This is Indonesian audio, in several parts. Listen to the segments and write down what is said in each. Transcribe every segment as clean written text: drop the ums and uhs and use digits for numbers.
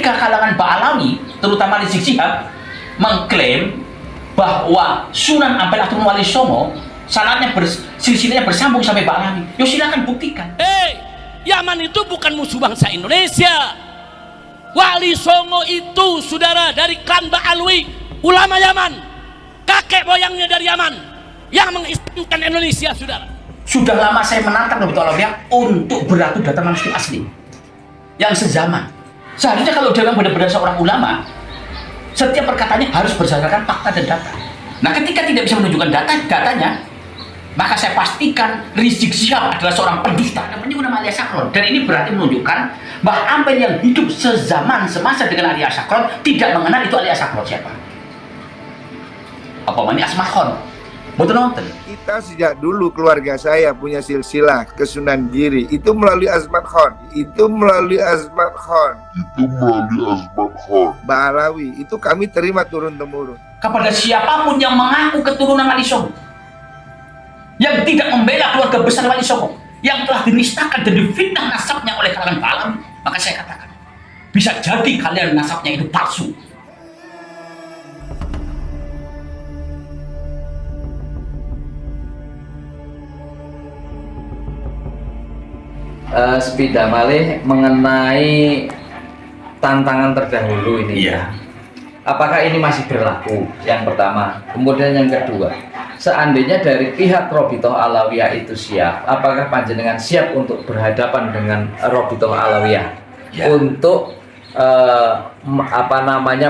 ketika kalangan Ba'alawi, terutama Rizik Syihab, mengklaim bahwa Sunan Ampel atau Wali Songo silsilahnya bersambung sampai Ba'alawi, yo silakan buktikan. Yaman itu bukan musuh bangsa Indonesia. Wali Songo itu saudara dari klan Ba'alawi, ulama Yaman, kakek moyangnya dari Yaman yang mengislamkan Indonesia, saudara. Sudah lama saya menantang Robitul Alawiyah untuk beratu data manuskrip asli yang sezaman. Seharusnya kalau dia benar-benar seorang ulama, setiap perkataannya harus berdasarkan fakta dan data. Nah, ketika tidak bisa menunjukkan datanya, maka saya pastikan Rizik Syihab adalah seorang pendusta dan menyebut nama Alia Sakron. Dan ini berarti menunjukkan bahwa Ampel yang hidup sezaman semasa dengan Alia Sakron tidak mengenal itu Alia Sakron siapa. Apa ini Asma Khan? Betul nonton. Kita sejak dulu keluarga saya punya silsilah ke Sunan Giri itu melalui Asmat Khan, Ba'alawi itu kami terima turun temurun. Kepada siapapun yang mengaku keturunan Wali Songo, yang tidak membela keluarga besar Wali Songo, yang telah dinistakan dan difitnah nasabnya oleh kalangan Ba'alawi, maka saya katakan bisa jadi kalian nasabnya itu palsu. Sepida malih mengenai tantangan terdahulu ini. Iya. Apakah ini masih berlaku? Yang pertama. Kemudian yang kedua, seandainya dari pihak Robitoh Alawiyah itu siap, apakah panjenengan siap untuk berhadapan dengan Robitoh Alawiyah untuk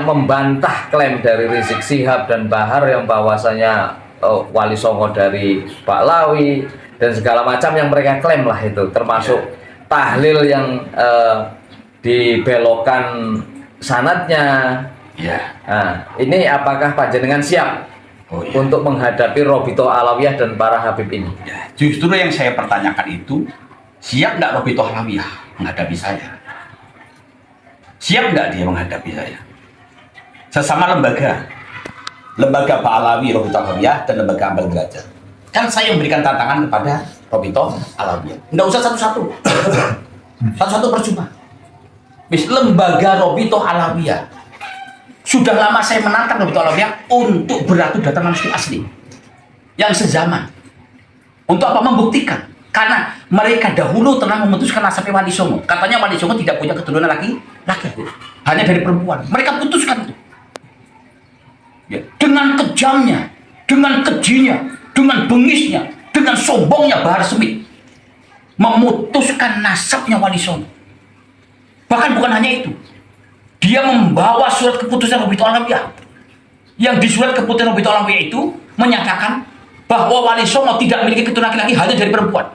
membantah klaim dari Rizik Syihab dan Bahar yang bahwasanya Wali Songo dari Ba'alawi dan segala macam yang mereka klaim lah itu, termasuk tahlil yang dibelokkan sanadnya. Nah, ini apakah panjenengan siap untuk menghadapi Robitoh Alawiyah dan para Habib ini? Justru yang saya pertanyakan itu, siap nggak Robitoh Alawiyah menghadapi saya? Siap nggak dia menghadapi saya? Sesama lembaga Ba'alawi, Robitoh Alawiyah, dan lembaga Ampel Derajat. Kan saya memberikan tantangan kepada Robitoh Alawiyah. Nggak usah satu-satu. Satu-satu percuma. Lembaga Robitoh Alawiyah. Sudah lama saya menantang Robitoh Alawiyah untuk beratu data manuskrip asli yang sezaman. Untuk apa? Membuktikan. Karena mereka dahulu telah memutuskan nasabnya Wali Songo. Katanya Wali Songo tidak punya keturunan laki, hanya dari perempuan. Mereka putuskan itu. Ya. Dengan kejamnya, dengan kejinya, dengan bengisnya, dengan sombongnya Bahar Smith memutuskan nasabnya Wali Songo. Bahkan bukan hanya itu, dia membawa surat keputusan Robitoh Alawiyah, yang di surat keputusan Robitoh Alawiyah itu menyatakan bahwa Wali Songo tidak memiliki keturunan laki-laki, hanya dari perempuan.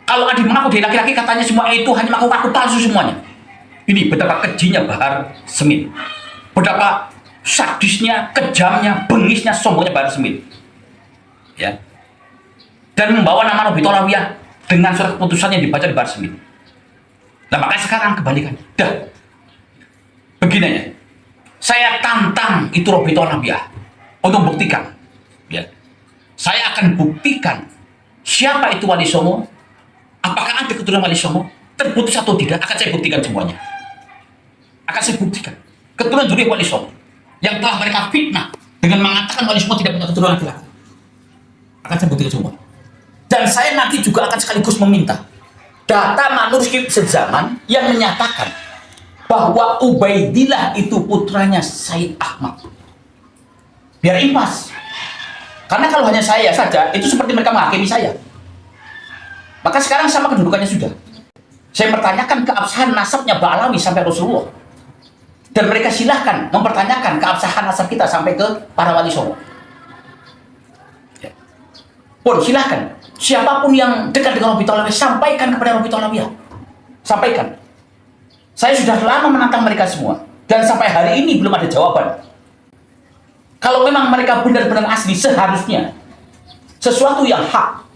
Kalau ada mengaku dari laki-laki, katanya semua itu hanya mengaku palsu semuanya. Ini betapa kejinya Bahar Smith, betapa sadisnya, kejamnya, bengisnya, sombongnya Bahar Smith. Ya. Dan membawa nama Robitoh Alawiyah dengan surat keputusan yang dibaca di Bahar Smith. Nah, makanya sekarang kebalikan. Begini aja, saya tantang itu Robitoh Alawiyah untuk buktikan. Ya. Saya akan buktikan siapa itu Wali Songo, apakah ada keturunan Wali Songo, terputus atau tidak, akan saya buktikan semuanya. Akan saya buktikan keturunan zuriyah Wali Songo yang telah mereka fitnah dengan mengatakan Wali Songo tidak punya keturunan laki-laki. Akan saya buktikan semua. Dan saya nanti juga akan sekaligus meminta data manuskrip sezaman yang menyatakan bahwa Ubaidillah itu putranya Said Ahmad. Biar impas. Karena kalau hanya saya saja, itu seperti mereka menghakimi saya. Maka sekarang sama kedudukannya sudah. Saya pertanyakan keabsahan nasabnya Ba'alawi sampai Rasulullah. Dan mereka silahkan mempertanyakan keabsahan nasab kita sampai ke para Wali Songo. Pun silahkan. Siapapun yang dekat dengan Robitoh Alawiyah, sampaikan kepada Robitoh Alawiyah. Sampaikan. Saya sudah lama menantang mereka semua. Dan sampai hari ini belum ada jawaban. Kalau memang mereka benar-benar asli, seharusnya sesuatu yang hak,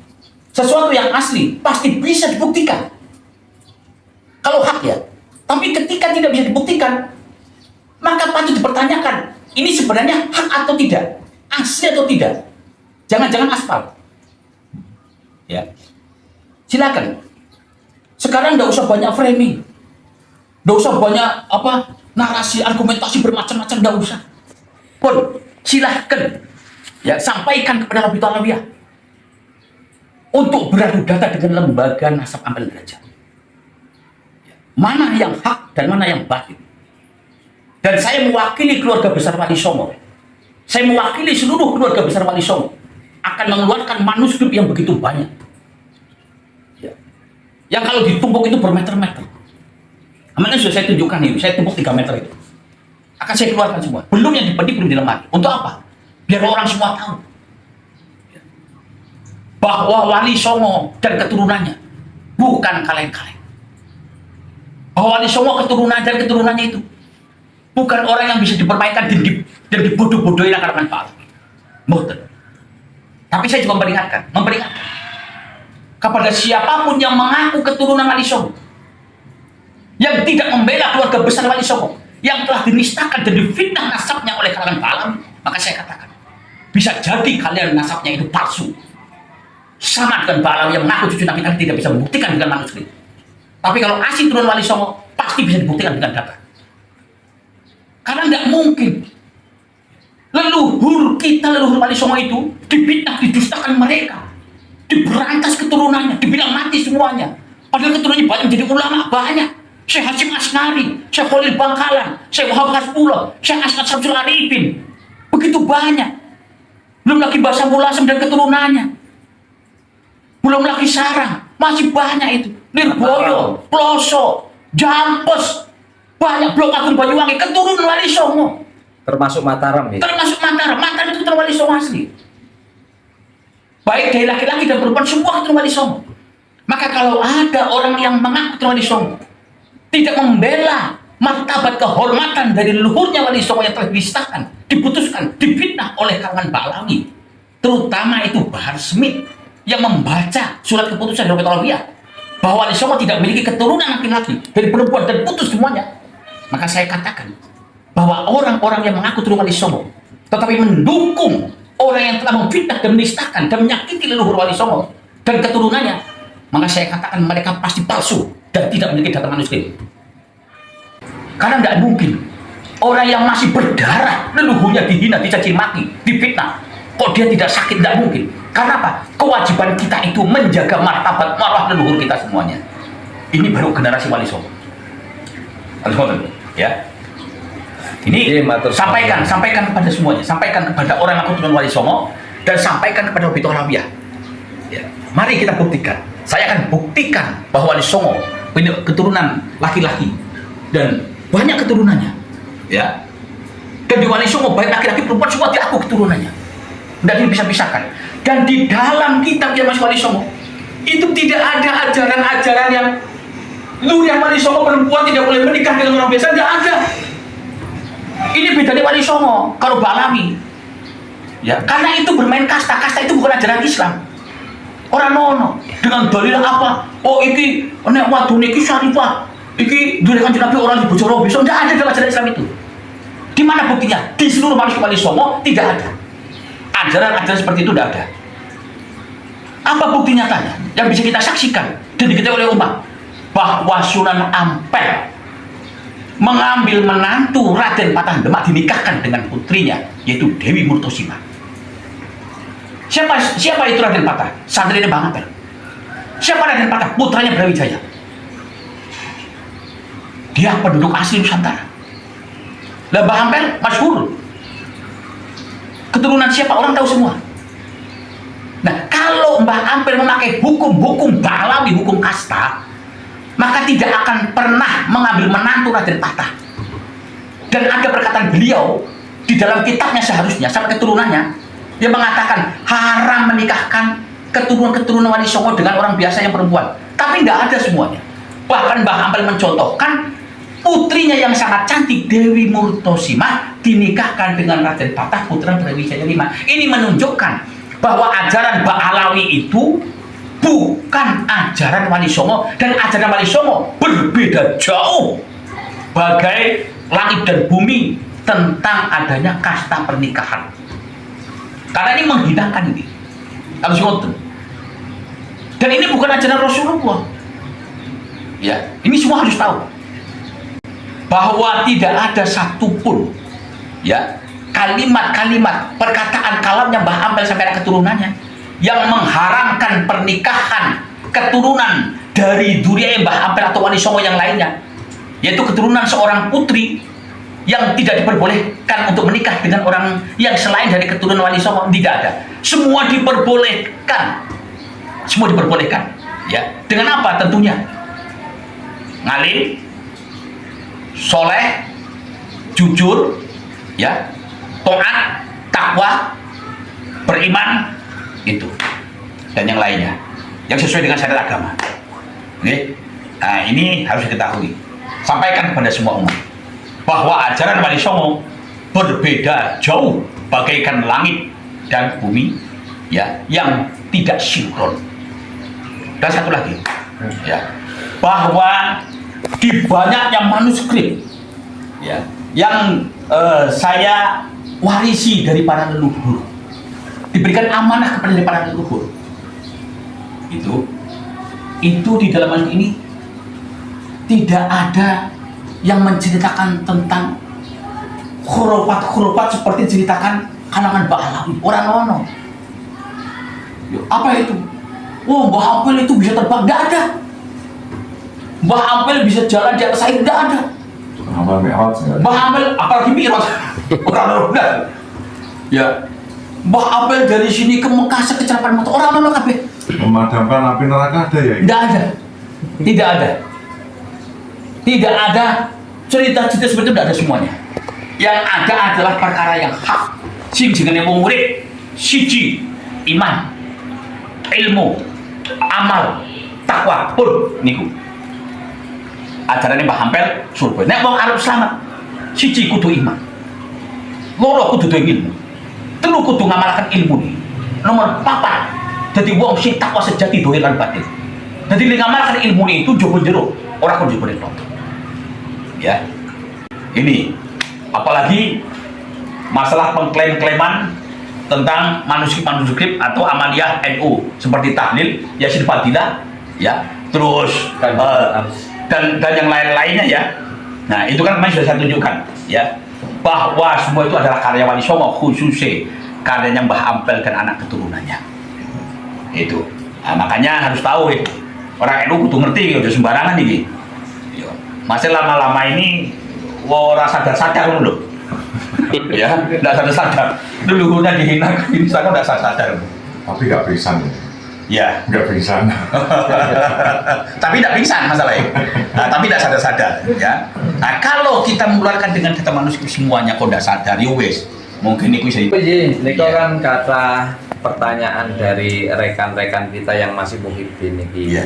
sesuatu yang asli, pasti bisa dibuktikan. Kalau hak ya. Tapi ketika tidak bisa dibuktikan, maka patut dipertanyakan, ini sebenarnya hak atau tidak? Asli atau tidak? Jangan-jangan aspal. Ya. Silakan. Sekarang nggak usah banyak framing. Nggak usah banyak narasi, argumentasi bermacam-macam, nggak usah. Pun silahkan ya sampaikan kepada Robito Alawiyah untuk beradu data dengan lembaga Nasab Ampel Derajat. Mana yang hak dan mana yang batil. Dan saya mewakili keluarga besar Wali Songo. Saya mewakili seluruh keluarga besar Wali Songo akan mengeluarkan manuskrip yang begitu banyak. Ya. Yang kalau ditumpuk itu bermeter-meter. Amannya sudah saya tunjukkan ini, saya tumpuk 3 meter itu. Akan saya keluarkan semua. Belum yang dipedi, belum dilemari. Untuk apa? Biar orang semua tahu bahwa Wali Songo dan keturunannya bukan kaleng-kaleng. Bahwa Wali Songo keturunan dan keturunannya itu bukan orang yang bisa dipermainkan dan dibodoh-bodohin kalangan Pak Alawi. Mboten. Tapi saya juga memperingatkan kepada siapapun yang mengaku keturunan Wali Songo, yang tidak membela keluarga besar Wali Songo, yang telah dinistakan dan difitnah nasabnya oleh kalangan Pak Alawi, maka saya katakan bisa jadi kalian nasabnya itu palsu. Sama dengan Pak Alawi yang mengaku cucu Nabi tidak bisa membuktikan dengan manuskrip. Tapi kalau asli turun Wali Songo pasti bisa dibuktikan dengan data. Karena tidak mungkin leluhur kita, leluhur Wali Songo itu difitnah, didustakan mereka, diberantas keturunannya, dibilang mati semuanya. Padahal keturunannya banyak menjadi ulama, banyak. Syekh Hasyim Asnari, Syekh Khalil Bangkalan, Syekh Wahab Hasbullah, Syekh Asnad Samsul Arifin. Begitu banyak. Belum lagi Bahasa Mulasem dan keturunannya. Belum lagi Sarang, masih banyak itu. Nirboyo, Ploso, Jampes, banyak. Blok Agung Banyuwangi, keturunan Wali Songo. Termasuk Mataram ya? Termasuk Mataram. Mataram itu keturunan Wali Songo asli. Baik dari laki-laki dan perempuan, semua keturunan Wali Songo. Maka kalau ada orang yang mengaku keturunan Wali Songo, tidak membela martabat kehormatan dari leluhurnya Wali Songo yang telah dinistakan, diputuskan, difitnah oleh kalangan Pak Alawi, terutama itu Bahar Smith yang membaca surat keputusan dari Robito Alawiyah bahwa Wali Songo tidak memiliki keturunan laki-laki dari perempuan dan putus semuanya, maka saya katakan bahwa orang-orang yang mengaku keturunan Wali Songo tetapi mendukung orang yang telah memfitnah dan menistakan dan menyakiti leluhur Wali Songo dan keturunannya, maka saya katakan mereka pasti palsu dan tidak memiliki data manuskrip. Karena tidak mungkin orang yang masih berdarah leluhurnya dihina, dicaci maki, difitnah, kok dia tidak sakit? Tidak mungkin. Karena apa? Kewajiban kita itu menjaga martabat marwah leluhur kita semuanya. Ini baru generasi Wali Songo. Ya. Ini sampaikan kepada semuanya, sampaikan kepada orang yang keturunan Wali Songo dan sampaikan kepada Robito Alawiyah. Ya. Mari kita buktikan. Saya akan buktikan bahwa Wali Songo punya keturunan laki-laki dan banyak keturunannya. Ya. Dan di Wali Songo baik laki-laki perempuan semua diaku keturunannya. Tidak bisa-pisahkan. Dan di dalam kitab yang masih Wali Songo itu tidak ada ajaran-ajaran yang lu yang Wali Songo perempuan tidak boleh menikah dengan orang biasa, tidak ada. Ini beda dari Wali Songo kalau Pak Alawi. Ya, karena itu bermain kasta itu bukan ajaran Islam. Orang nono dengan dalil apa? Oh iki nek wadune iki syarifah, iki duwe Kanjeng Nabi orang di Bojoro bisa, tidak ada dalam ajaran Islam itu. Di mana buktinya? Di seluruh manuskrip Wali Songo tidak ada. Ajaran-ajaran seperti itu tidak ada. Apa bukti nyatanya yang bisa kita saksikan dan diketahui oleh umat? Bahwa Sunan Ampel mengambil menantu Raden Patah Demak dinikahkan dengan putrinya, yaitu Dewi Murtosima. Siapa itu Raden Patah? Santrinya Bang Ampel. Siapa Raden Patah? Putranya Brawijaya. Dia penduduk asli Nusantara. Lah Bang Ampel masyhur. Keturunan siapa? Orang tahu semua. Nah, kalau Mbah Ampel memakai hukum-hukum Pak Alawi, hukum kasta, maka tidak akan pernah mengambil menantu Raden Patah. Dan ada perkataan beliau di dalam kitabnya seharusnya sama keturunannya, dia mengatakan haram menikahkan keturunan Wali Songo dengan orang biasa yang perempuan. Tapi tidak ada semuanya. Bahkan Mbah Ampel mencontohkan putrinya yang sangat cantik Dewi Murtosima dinikahkan dengan Raden Patah putra Brawijaya V. Ini menunjukkan bahwa ajaran Mbah Alawi itu bukan ajaran Wali Songo, dan ajaran Wali Songo berbeda jauh bagai langit dan bumi tentang adanya kasta pernikahan. Karena ini menghinakan ini. Harus ngoten. Dan ini bukan ajaran Rasulullah. Ya, ini semua harus tahu. bahwa tidak ada satupun ya kalimat-kalimat perkataan kalamnya Mbah Ampel sampai anak keturunannya yang mengharamkan pernikahan keturunan dari duriya Mbah Ampel atau Wali Songo yang lainnya, yaitu keturunan seorang putri yang tidak diperbolehkan untuk menikah dengan orang yang selain dari keturunan Wali Songo. Tidak ada, semua diperbolehkan, semua diperbolehkan ya. Dengan apa? Tentunya ngalim, soleh, jujur ya, taat, takwa, beriman, itu dan yang lainnya yang sesuai dengan syariat agama. Oke? Nah, ini harus diketahui, sampaikan kepada semua umat bahwa ajaran Wali Songo berbeda jauh bagaikan langit dan bumi ya, yang tidak sinkron. Dan satu lagi ya, bahwa di banyaknya manuskrip ya yang saya warisi dari para leluhur, diberikan amanah kepada dari para leluhur, itu di dalam manuskrip ini tidak ada yang menceritakan tentang khurafat seperti ceritakan kalangan Mbah Alawi, orang ono. Apa itu? Oh, Mbah Ampel itu bisa terbang, tidak ada. Mbah Ampel bisa jalan di atas air, tidak ada. Mbah Ampel apalagi Mi'raj, orang ya. Mbah Ampel dari sini ke Mekah sekecerapan mata, orang kabeh. Memadamkan api neraka ada ya? Tidak ada, tidak ada, tidak ada cerita-cerita seperti itu, tidak ada semuanya. Yang ada adalah perkara yang hak, sing jenenge wong murid, siji iman, ilmu, amal, takwa pun niku. Ajarannya Mbah Ampel surga. Nek wong arep selamat, siji kudu iman, loro kudu duwe ilmu, telu kudu ngamalkan ilmu. Nomor 4, jadi wong sing takwa sejati dohir lan batin. Jadi ngamalkan ilmu itu jowo jero, ora kon jowo nek. Ya. Ini apalagi masalah pengklaim-klaiman tentang manuskrip atau amaliyah NU seperti tahlil, yasin fadilah ya, terus dan yang lain-lainnya ya. Nah, itu kan kemarin sudah saya tunjukkan ya, bahwa semua itu adalah karya Wali Songo, khususnya karyanya Mbah Ampel dan anak keturunannya. Itu. Nah, makanya harus tahu itu. Orang NU kudu ngerti, udah sembarangan ini. Masih lama-lama ini ora sadar-sadar loh. Ya, enggak sadar-sadar. Dulu udah dihina sana enggak sadar. Tapi nggak pingsan. Ya, Nggak pingsan. tapi tidak pingsan masalahnya. Nah, tapi tidak sadar-sadar ya. Nah, kalau kita mengeluarkan dengan data manuskrip semuanya kok tidak sadar, ya wes. Mungkin itu bisa. Niko kan kata pertanyaan dari rekan-rekan kita yang masih muhibin ini. Iya.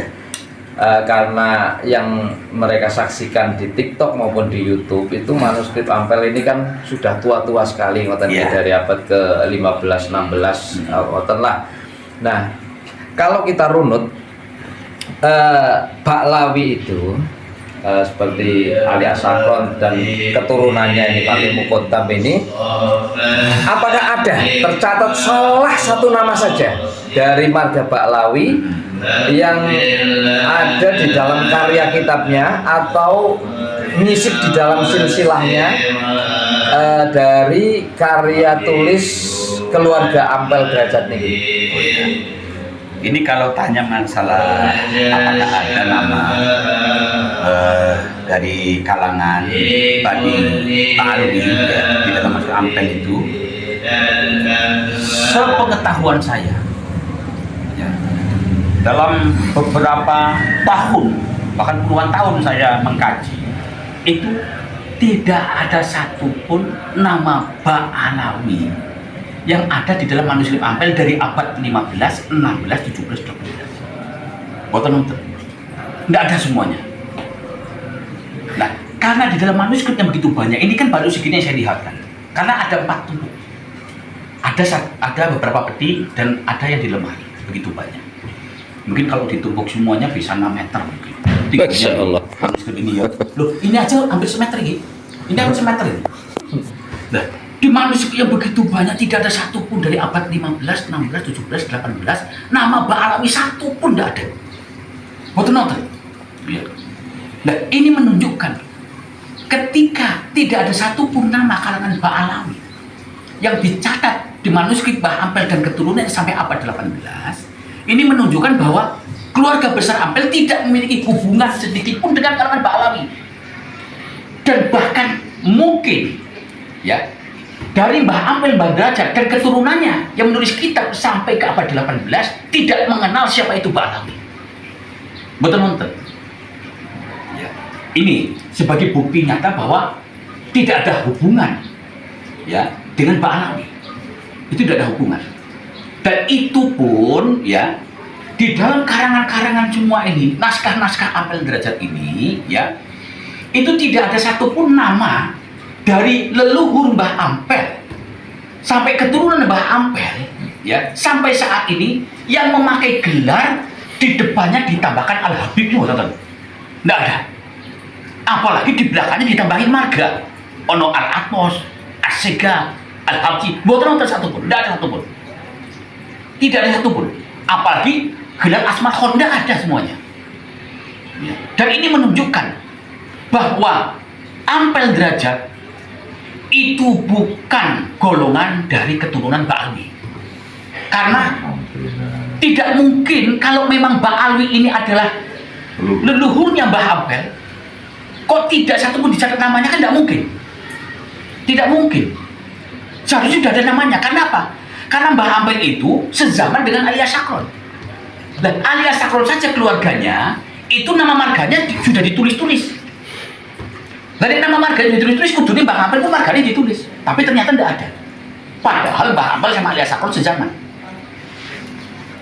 Karena yang mereka saksikan di TikTok maupun di YouTube itu manuskrip Ampel ini kan sudah tua-tua sekali, dari abad ke-15, 16, lah. Nah, kalau kita runut Baklawi itu seperti Ali Asakron dan keturunannya ini Pak Mukotam ini, apakah ada tercatat salah satu nama saja dari marga Baklawi yang ada di dalam karya kitabnya atau nyisip di dalam silsilahnya dari karya tulis keluarga Ampel Derajat ini? Ini kalau tanya masalah apakah ada nama dari kalangan Bani Alwi ya, di dalam masalah Ampel itu, sepengetahuan saya ya, dalam beberapa tahun, bahkan puluhan tahun saya mengkaji, itu tidak ada satupun nama Ba Alawi yang ada di dalam manuskrip Ampel dari abad 15, 16, 17, 18. Boten nonton. Tidak ada semuanya. Nah, karena di dalam manuskrip yang begitu banyak, ini kan baru segini yang saya lihatkan. Karena ada 4 tumpuk. Ada beberapa peti dan ada yang di lemari. Begitu banyak. Mungkin kalau ditumpuk semuanya bisa 6 meter mungkin. Masya Allah. Manuskrip ini ya. Loh, ini aja hampir semeter ini. Ini hampir semeter ini. Nah, di manuskrip yang begitu banyak tidak ada satupun dari abad 15, 16, 17, 18 nama Ba Alawi satupun tidak ada. Betul nonton? Ya. Nah, ini menunjukkan ketika tidak ada satupun nama kalangan Ba'alawi yang dicatat di manuskrip Mbah Ampel dan keturunannya sampai abad 18, ini menunjukkan bahwa keluarga besar Ampel tidak memiliki hubungan sedikit pun dengan kalangan Ba'alawi. Dan bahkan mungkin ya dari Mbah Ampel, Mbah Derajat dan keturunannya yang menulis kitab sampai ke abad 18 tidak mengenal siapa itu Ba'alawi. Betul-betul. Ya. Ini sebagai bukti nyata bahwa tidak ada hubungan ya dengan Ba'alawi. Itu tidak ada hubungan. Dan itu pun ya di dalam karangan-karangan semua ini, naskah-naskah Ampel Derajat ini ya, itu tidak ada satupun nama dari leluhur Mbah Ampel sampai keturunan Mbah Ampel ya sampai saat ini yang memakai gelar di depannya ditambahkan Al-Habib itu, teman-teman. Nggak ada. Apalagi di belakangnya ditambahin marga. Ono Al-Atmos, As-Sega, Al-Habib. Bukan satupun, nggak ada satupun. Tidak ada satupun. Apalagi gelar Asma Honda ada semuanya. Ya. Dan ini menunjukkan bahwa Ampel Derajat itu bukan golongan dari keturunan Ba'alwi. Karena tidak mungkin kalau memang Ba'alwi ini adalah leluhurnya Mbah Ampel, kok tidak satupun dicatat namanya, kan tidak mungkin. Tidak mungkin. Seharusnya sudah ada namanya. Karena apa? Karena Mbah Ampel itu sezaman dengan Alia Sakron. Dan Alia Sakron saja keluarganya, itu nama marganya sudah ditulis-tulis. Dari nama marganya ditulis-tulis, kudunya Mbah Ampel itu marganya ditulis. Tapi ternyata tidak ada. Padahal Mbah Ampel sama Alia Sakron sezaman.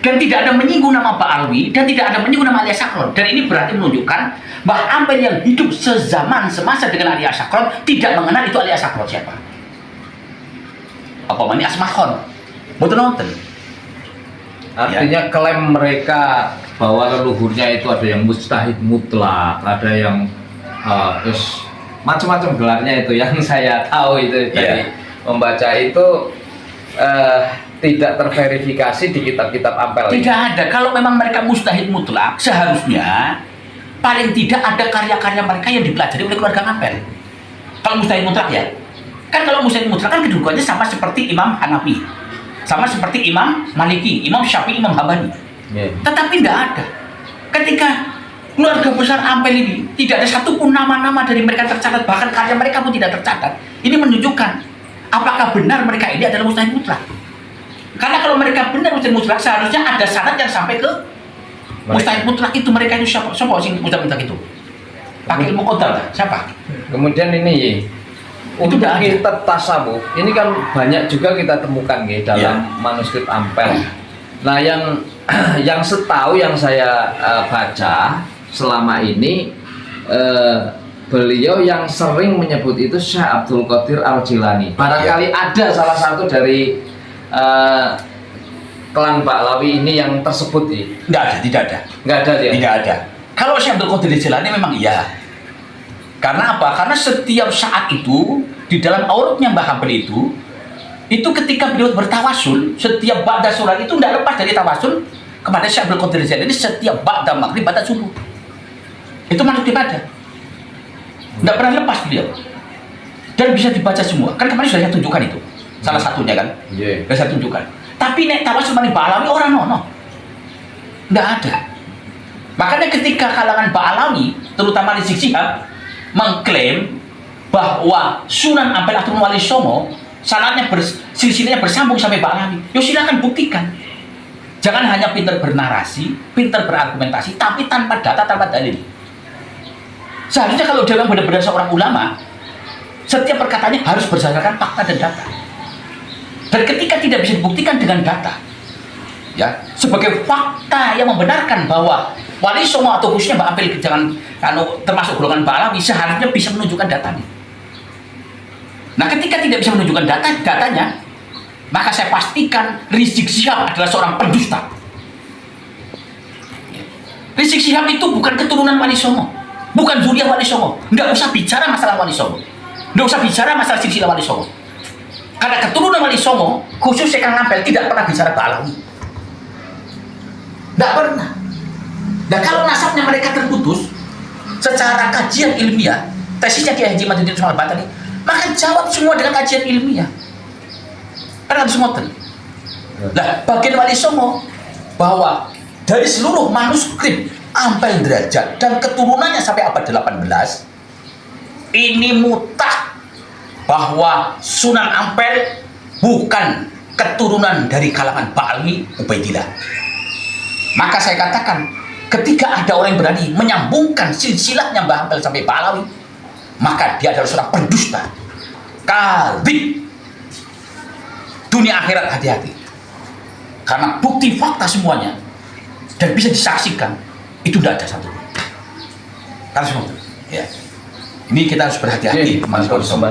Dan tidak ada menyinggung nama Ba'alwi, dan tidak ada menyinggung nama Alia Sakron. Dan ini berarti menunjukkan Mbah Ampel yang hidup sezaman, semasa dengan Alia Sakron tidak mengenal itu Alia Sakron siapa. Apa namanya Asmahon. Betul-betul. Artinya klaim mereka bahwa leluhurnya itu ada yang mustahid mutlak, ada yang terus macam-macam gelarnya itu yang saya tahu itu dari membaca itu tidak terverifikasi di kitab-kitab Ampel. Tidak ada. Kalau memang mereka mustahid mutlak, seharusnya paling tidak ada karya-karya mereka yang dipelajari oleh keluarga Ampel. Kalau mustahid mutlak ya. Kan kalau mustahid mutlak kan kedudukannya sama seperti Imam Hanafi, sama seperti Imam Maliki, Imam Syafi'i, Imam Hambali. Tetapi tidak ada. Ketika keluarga besar Ampel ini tidak ada satupun nama-nama dari mereka tercatat, bahkan karya mereka pun tidak tercatat. Ini menunjukkan apakah benar mereka ini adalah mustahid mutlak. Karena kalau mereka benar mustahid mutlak, seharusnya ada syarat yang sampai ke mustahid mutlak itu. Mereka itu siapa sih mustahid mutlak itu? Pakai ilmu qadar siapa? Kemudian ini untuk kitab tasawuf ini kan banyak juga kita temukan dalam manuskrip Ampel. Nah, yang setahu yang saya baca selama ini, beliau yang sering menyebut itu Syekh Abdul Qadir Al-Jilani. Barangkali ada salah satu dari klan Ba'alawi ini yang tersebut ya? Tidak ada, tidak ada. Nggak ada ya? Tidak ada. Kalau Syekh Abdul Qadir Al-Jilani memang iya. Karena apa? Karena setiap saat itu di dalam auratnya Mbah Ampel itu ketika beliau bertawasul, setiap ba'da sholat itu tidak lepas dari tawasul kepada Syekh Abdul Qadir Al-Jilani setiap ba'da maghrib, ba'da subuh. Itu manuskrip ada. Tidak pernah lepas beliau. Dan bisa dibaca semua. Kan kemarin sudah saya tunjukkan itu. Salah satunya kan, saya tunjukkan. Tapi nek tawasul maning Ba'alawi orang nono, nggak ada. Makanya ketika kalangan Ba'alawi, terutama Rizik Syihab, mengklaim bahwa Sunan Ampel atau Wali Songo sanadnya silsilahnya bersambung sampai Ba'alawi, yo silakan buktikan. Jangan hanya pintar bernarasi, pintar berargumentasi, tapi tanpa data, tanpa dalil. Seharusnya kalau dia benar-benar seorang ulama, setiap perkataannya harus berdasarkan fakta dan data. Dan ketika tidak bisa dibuktikan dengan data, ya sebagai fakta yang membenarkan bahwa Wali Songo atau khususnya Mbah Ampel jangan termasuk golongan Ba'alawi, seharusnya bisa menunjukkan datanya. Nah, ketika tidak bisa menunjukkan datanya, maka saya pastikan Rizik Syihab adalah seorang pendusta. Rizik Syihab itu bukan keturunan Wali Songo, bukan zuriat Wali Songo. Nggak usah bicara masalah Wali Songo, nggak usah bicara masalah silsilah Wali Songo. Karena keturunan Wali Songo, khususnya Kang Ampel, tidak pernah bicara Ba'alawi. Tidak pernah. Dan kalau nasabnya mereka terputus, secara kajian ilmiah, tesisnya Kiai Haji Madudin Usman Al-Batani, maka jawab semua dengan kajian ilmiah. Kan harus ngoten. Lah, bagian Wali Songo bahwa dari seluruh manuskrip Ampel Derajat dan keturunannya sampai abad 18 ini mutah bahwa Sunan Ampel bukan keturunan dari kalangan Ba'alwi Ubaidillah. Maka saya katakan, ketika ada orang yang berani menyambungkan silsilahnya Mbah Ampel sampai Ba'alawi, maka dia adalah seorang pendusta, kadzib. Dunia akhirat hati-hati, karena bukti fakta semuanya dan bisa disaksikan itu tidak ada satu. Kan semua, ya. Ini kita harus berhati-hati, Mas Konsom.